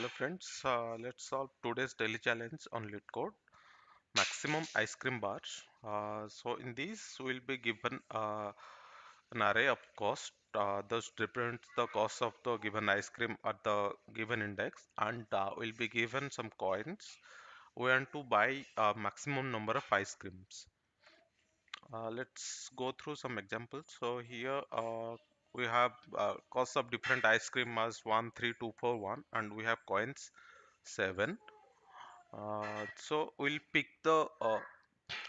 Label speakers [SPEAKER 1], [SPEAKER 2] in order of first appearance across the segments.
[SPEAKER 1] Hello friends, let's solve today's daily challenge on LeetCode, maximum ice cream bars. So in these we'll be given an array of cost. Those represents the cost of the given ice cream at the given index, and we'll be given some coins. We want to buy a maximum number of ice creams. Let's go through some examples. So here we have cost of different ice cream as 1, 3, 2, 4, 1, and we have coins 7. So we'll pick the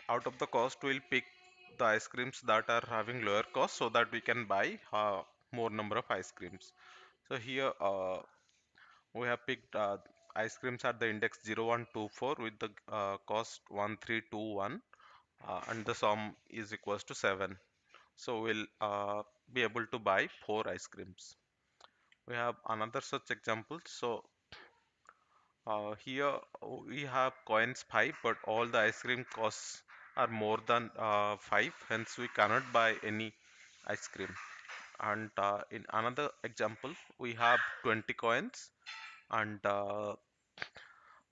[SPEAKER 1] out of the cost, we'll pick the ice creams that are having lower cost so that we can buy more number of ice creams. So here we have picked ice creams at the index 0124 with the cost 1321, and the sum is equals to 7. So we'll be able to buy 4 ice creams. We have another such example. So here we have coins 5, but all the ice cream costs are more than 5, hence we cannot buy any ice cream. And in another example, we have 20 coins, and the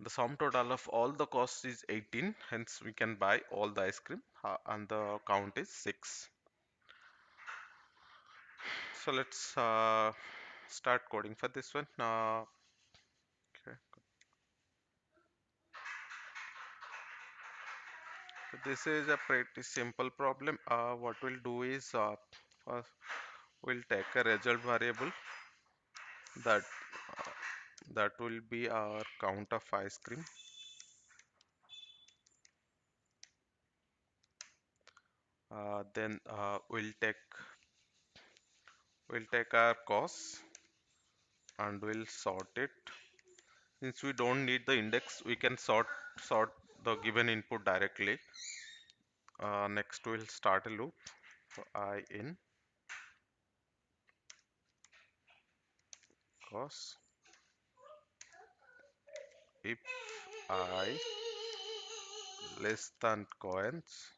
[SPEAKER 1] sum total of all the costs is 18, hence we can buy all the ice cream, and the count is 6. So let's start coding for this one. Okay. So this is a pretty simple problem. What we'll do is first we'll take a result variable that that will be our count of ice cream. Then we'll take our costs and we'll sort it. Since we don't need the index, we can sort the given input directly. Next we'll start a loop. So I in cost if I less than coins,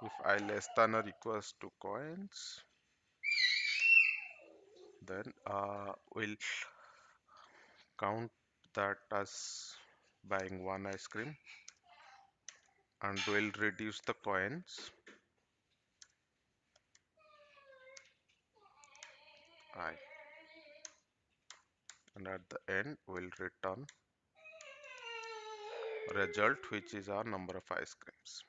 [SPEAKER 1] if I less than or equals to coins, then we'll count that as buying one ice cream, and we'll reduce the coins I, and at the end we'll return result, which is our number of ice creams.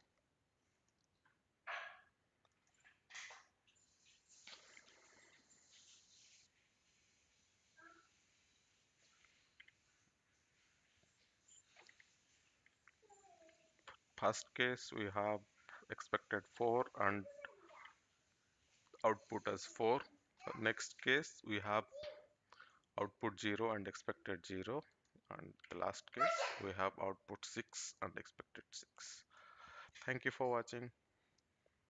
[SPEAKER 1] First case we have expected 4 and output as 4. Next case we have output 0 and expected 0, and the last case we have output 6 and expected 6. Thank you for watching.